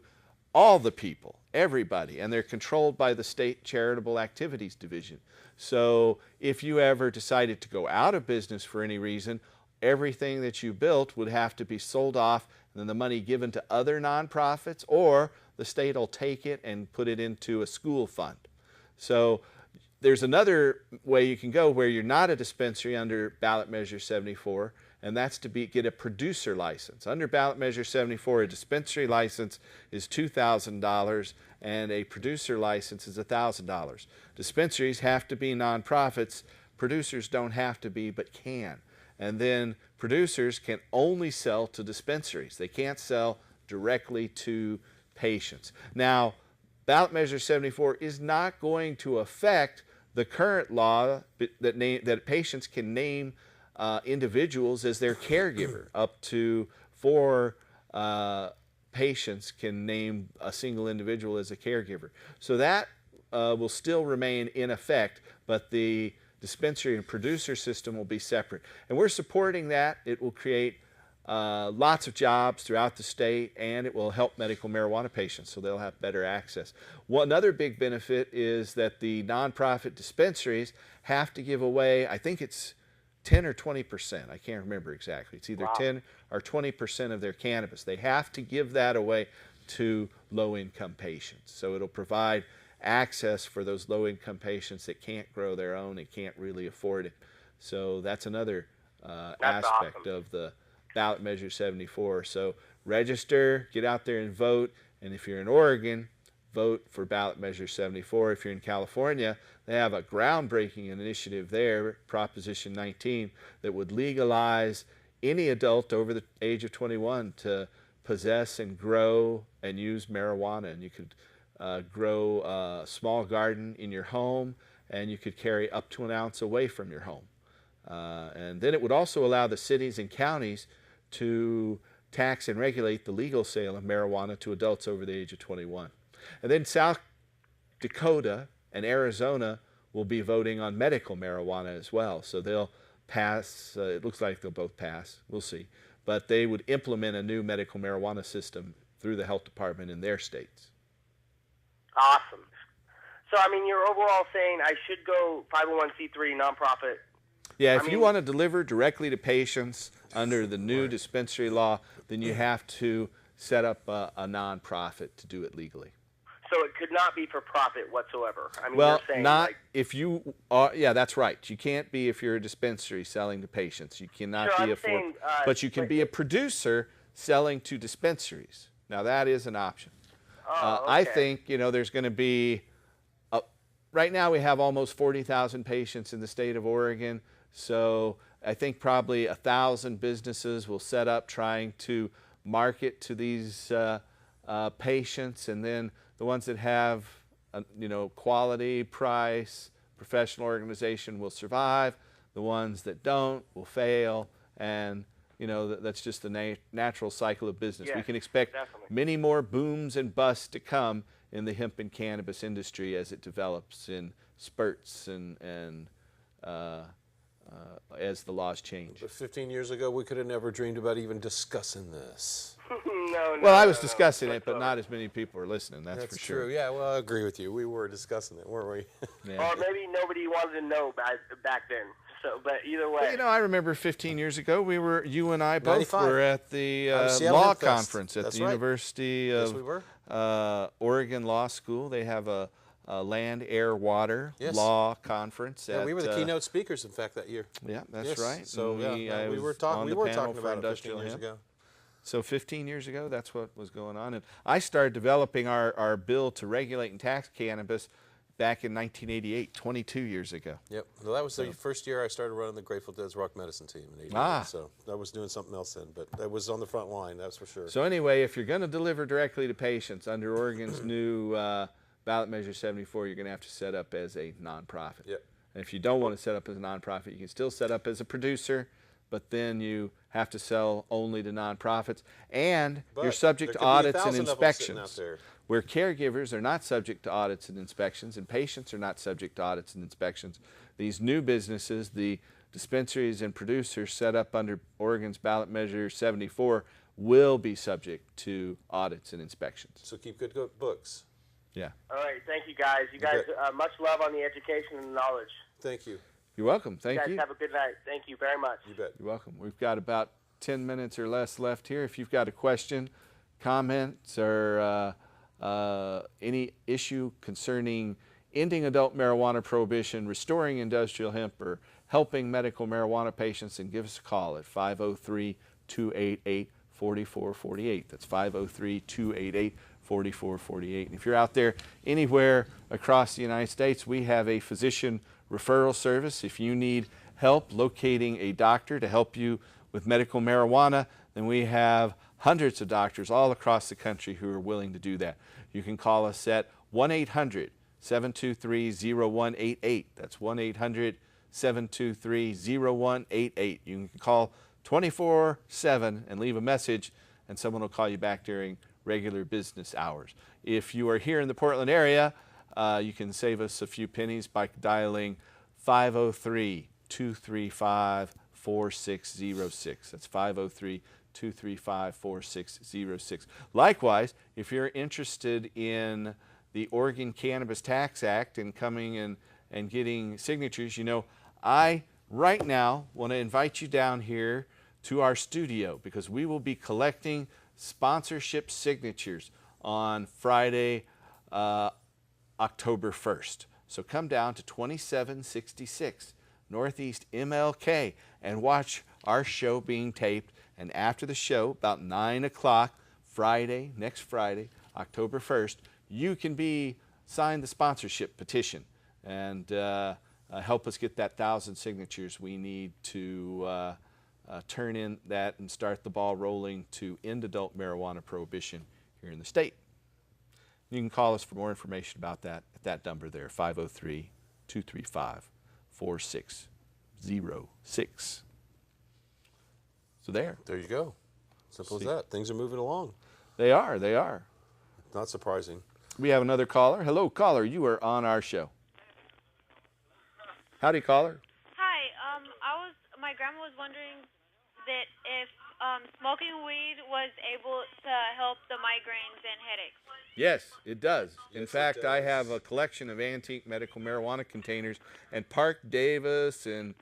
S2: all the people, everybody, and they're controlled by the State Charitable Activities Division. So if you ever decided to go out of business for any reason, everything that you built would have to be sold off and then the money given to other nonprofits, or the state will take it and put it into a school fund. So there's another way you can go where you're not a dispensary under ballot measure 74, and that's to get a producer license. Under ballot measure 74, a dispensary license is $2,000 and a producer license is $1,000. Dispensaries have to be nonprofits. Producers don't have to be, but can. And then producers can only sell to dispensaries. They can't sell directly to patients. Now, ballot measure 74 is not going to affect the current law that patients can name individuals as their caregiver. Up to 4 patients can name a single individual as a caregiver. So that will still remain in effect, but the dispensary and producer system will be separate. And we're supporting that. It will create lots of jobs throughout the state, and it will help medical marijuana patients so they'll have better access. One other big benefit is that the nonprofit dispensaries have to give away, I think it's 10 or 20%. I can't remember exactly. It's either 10 or 20% of their cannabis. They have to give that away to low-income patients. So it'll provide access for those low-income patients that can't grow their own and can't really afford it. So that's another aspect of the ballot measure 74. So register, get out there and vote, and if you're in Oregon, vote for ballot measure 74. If you're in California, they have a groundbreaking initiative there, Proposition 19, that would legalize any adult over the age of 21 to possess and grow and use marijuana. And you could grow a small garden in your home, and you could carry up to an ounce away from your home. And then it would also allow the cities and counties to tax and regulate the legal sale of marijuana to adults over the age of 21. And then South Dakota and Arizona will be voting on medical marijuana as well. So they'll pass, it looks like they'll both pass, we'll see. But they would implement a new medical marijuana system through the health department in their states.
S9: Awesome. So, I mean, you're overall saying I should go 501c3 nonprofit.
S2: Yeah, if you want to deliver directly to patients under the new dispensary law, then you have to set up a nonprofit to do it legally.
S9: So it could not be for profit whatsoever. I mean,
S2: well,
S9: you're saying
S2: not
S9: like,
S2: if you are. Yeah, that's right. You can't be if you're a dispensary selling to patients. You cannot be but you can be a producer selling to dispensaries. Now that is an option.
S9: Okay.
S2: I think there's going to be. Right now we have almost 40,000 patients in the state of Oregon. So I think probably 1,000 businesses will set up trying to market to these patients, and then the ones that have quality, price, professional organization will survive. The ones that don't will fail, and that's just the natural cycle of business.
S9: Yes,
S2: we can expect
S9: definitely.
S2: many more booms and busts to come in the hemp and cannabis industry as it develops in spurts and as the laws change.
S3: But 15 years ago, we could have never dreamed about even discussing this.
S2: Well, I was discussing it, but not as many people are listening, that's for sure.
S3: True. Yeah, well, I agree with you. We were discussing it, weren't we?
S2: Yeah.
S9: Or maybe nobody wanted to know back then. So, but either way.
S2: Well, I remember 15 years ago, you and I both
S3: 95.
S2: were at the law conference at the University of Oregon Law School. They have a land, air, water law conference.
S3: Yeah, we were the keynote speakers, in fact, that year.
S2: Yeah, that's right.
S3: So we were talking about it 15 years ago.
S2: So 15 years ago, that's what was going on. And I started developing our bill to regulate and tax cannabis back in 1988, 22 years ago.
S3: Yep. Well, that was the first year I started running the Grateful Dead's rock medicine team in 88. So I was doing something else then, but I was on the front line, that's for sure.
S2: So anyway, if you're going to deliver directly to patients under Oregon's new ballot measure 74, you're going to have to set up as a nonprofit.
S3: Yep.
S2: And if you don't want to set up as a nonprofit, you can still set up as a producer, but then you have to sell only to nonprofits, and you're subject to audits and inspections. Where caregivers are not subject to audits and inspections, and patients are not subject to audits and inspections, these new businesses, the dispensaries and producers set up under Oregon's ballot measure 74, will be subject to audits and inspections.
S3: So keep good books.
S2: Yeah.
S9: All right, thank you guys. You guys, much love on the education and knowledge.
S3: Thank you.
S2: You're welcome. Thank you.
S9: You guys have a good night. Thank you very much.
S3: You bet.
S2: You're welcome. We've got about 10 minutes or less left here. If you've got a question, comments, or any issue concerning ending adult marijuana prohibition, restoring industrial hemp, or helping medical marijuana patients, then give us a call at 503-288-4448. That's 503-288-4448. And if you're out there anywhere across the United States, we have a physician referral service. If you need help locating a doctor to help you with medical marijuana, then we have hundreds of doctors all across the country who are willing to do that. You can call us at 1-800-723-0188. That's 1-800-723-0188. You can call 24/7 and leave a message, and someone will call you back during regular business hours. If you are here in the Portland area, you can save us a few pennies by dialing 503-235-4606. That's 503-235-4606. Likewise, if you're interested in the Oregon Cannabis Tax Act and coming and getting signatures, you know, I right now want to invite you down here to our studio because we will be collecting sponsorship signatures on Friday, October 1st. So come down to 2766 Northeast MLK and watch our show being taped. And after the show, about 9 o'clock, Friday, next Friday, October 1st, you can sign the sponsorship petition and help us get that 1,000 signatures we need to turn in that and start the ball rolling to end adult marijuana prohibition here in the state. You can call us for more information about that at that number there, 503-235-4606. So there
S3: you go. Simple as that. Things are moving along.
S2: They are. They are.
S3: Not surprising.
S2: We have another caller. Hello, caller. You are on our show. Howdy, caller.
S10: Hi. My grandma was wondering that if smoking weed was able to help the migraines and headaches.
S2: Yes, it does. In fact, I have a collection of antique medical marijuana containers, and Park Davis and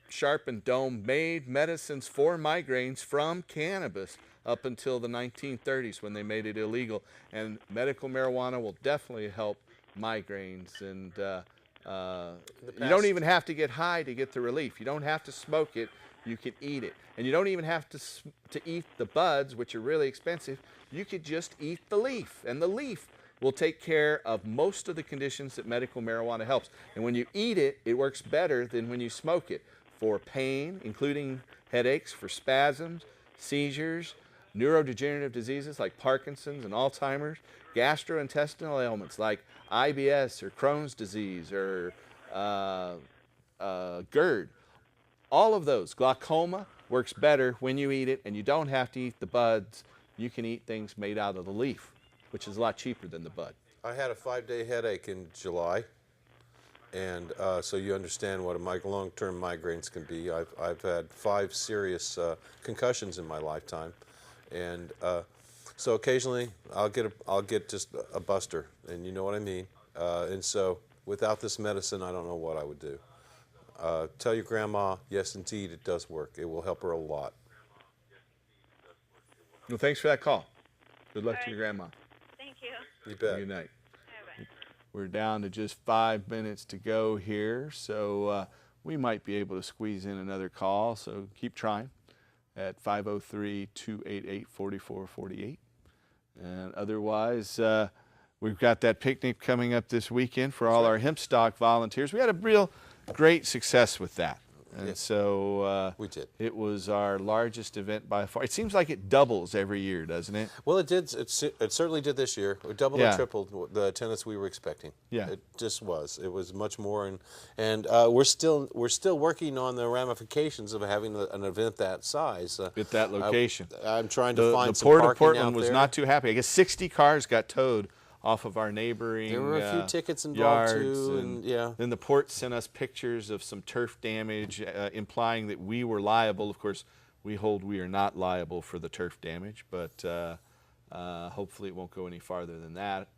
S2: Sharp and Dome made medicines for migraines from cannabis up until the 1930s when they made it illegal. And medical marijuana will definitely help migraines. And you don't even have to get high to get the relief. You don't have to smoke it. You can eat it. And you don't even have to eat the buds, which are really expensive. You could just eat the leaf. And the leaf will take care of most of the conditions that medical marijuana helps. And when you eat it, it works better than when you smoke it. For pain, including headaches, for spasms, seizures, neurodegenerative diseases like Parkinson's and Alzheimer's, gastrointestinal ailments like IBS or Crohn's disease or GERD. All of those, glaucoma, works better when you eat it, and you don't have to eat the buds. You can eat things made out of the leaf, which is a lot cheaper than the bud.
S3: I had a 5-day headache in July, and so you understand what a long-term migraines can be. I've had 5 serious concussions in my lifetime, and so occasionally I'll get just a buster, and you know what I mean. And so without this medicine, I don't know what I would do. Tell your grandma, yes, indeed, it does work. It will help her a lot.
S2: Well, thanks for that call. Good luck to your grandma.
S10: Thank you.
S3: You bet.
S2: Good night. We're down to just 5 minutes to go here, so we might be able to squeeze in another call, so keep trying at 503-288-4448. And otherwise, we've got that picnic coming up this weekend for all our hemp stock volunteers. We had a real great success with that. And so
S3: we did.
S2: It was our largest event by far. It seems like it doubles every year, doesn't it?
S3: Well, it did. It certainly did this year. It doubled and tripled the attendance we were expecting.
S2: Yeah,
S3: it just was. It was much more, and we're still working on the ramifications of having an event that size.
S2: At that location.
S3: I'm trying to find some
S2: parking. The Port
S3: out
S2: of Portland was
S3: there.
S2: not too happy. I guess 60 cars got towed off of our neighboring
S3: There were a few tickets involved too,
S2: and
S3: yeah.
S2: Then the port sent us pictures of some turf damage, implying that we were liable. Of course, we are not liable for the turf damage, but hopefully it won't go any farther than that.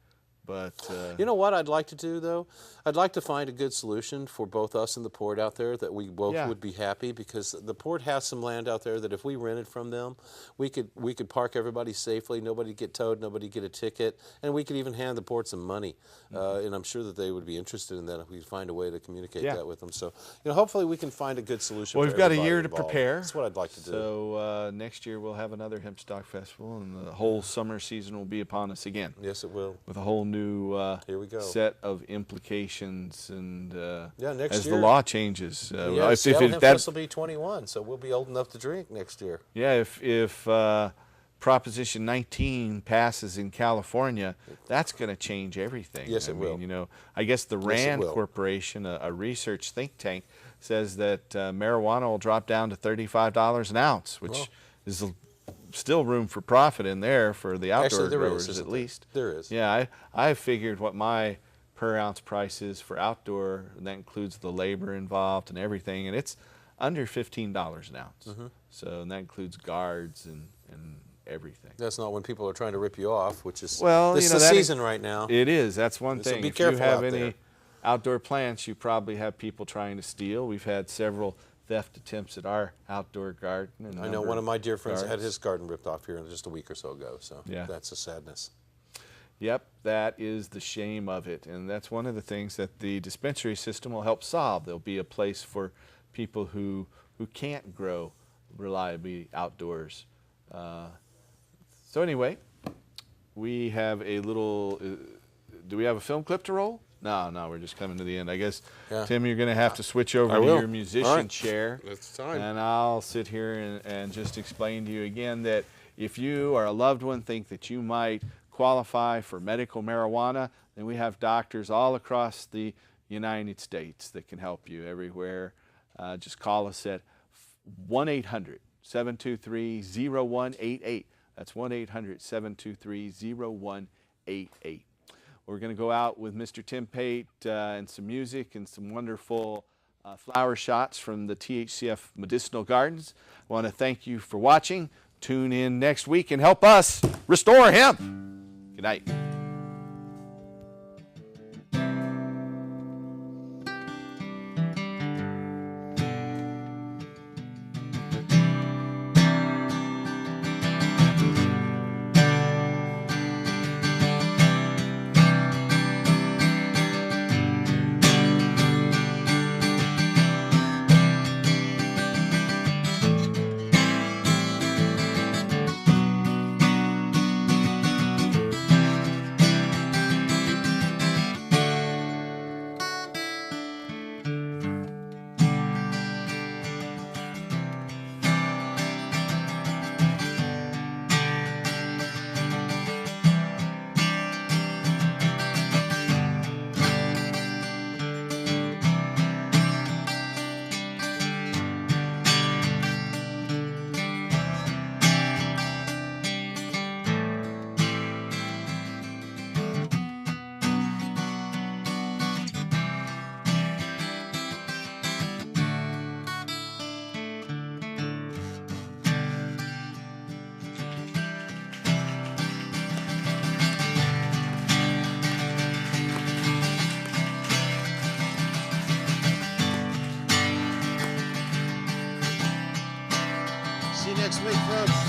S2: But
S3: you know what I'd like to do, though? I'd like to find a good solution for both us and the port out there that we both would be happy, because the port has some land out there that if we rented from them, we could park everybody safely, nobody get towed, nobody get a ticket, and we could even hand the port some money. And I'm sure that they would be interested in that if we find a way to communicate that with them. So, hopefully we can find a good solution.
S2: Well,
S3: for
S2: we've got a
S3: everybody
S2: year
S3: involved.
S2: to prepare.
S3: That's what I'd like to do.
S2: So next year we'll have another Hemp Stock Festival, and the whole summer season will be upon us again.
S3: Yes, it will.
S2: With a whole new
S3: here we go.
S2: set of implications, and
S3: next
S2: as
S3: year,
S2: the law changes.
S3: Seattle Hemp Fest will be 21, so we'll be old enough to drink next year.
S2: Yeah, if Proposition 19 passes in California, that's going to change everything.
S3: Yes, it will.
S2: I guess the RAND Corporation, a research think tank, says that marijuana will drop down to $35 an ounce, which is still room for profit in there for the outdoor growers at least.
S3: There is.
S2: Yeah, I figured what my per ounce price is for outdoor, and that includes the labor involved and everything, and it's under $15 an ounce. So, and that includes guards and everything.
S3: That's not when people are trying to rip you off, which is
S2: this
S3: is the season right now.
S2: It is. That's one thing.
S3: So be
S2: if
S3: careful
S2: you have
S3: out
S2: any
S3: there.
S2: outdoor plants, you probably have people trying to steal. We've had several theft attempts at our outdoor garden. And
S3: I know one of my dear friends had his garden ripped off here just a week or so ago, so that's a sadness.
S2: Yep, that is the shame of it, and that's one of the things that the dispensary system will help solve. There'll be a place for people who can't grow reliably outdoors. So anyway, we have a little, do we have a film clip to roll? No, we're just coming to the end. I guess, Tim, you're going to have to switch over to your musician chair.
S3: It's time.
S2: And I'll sit here and just explain to you again that if you or a loved one think that you might qualify for medical marijuana, then we have doctors all across the United States that can help you everywhere. Just call us at 1-800-723-0188. That's 1-800-723-0188. We're going to go out with Mr. Tim Pate and some music and some wonderful flower shots from the THCF Medicinal Gardens. I want to thank you for watching. Tune in next week and help us restore hemp. Good night.
S3: See you next week, folks.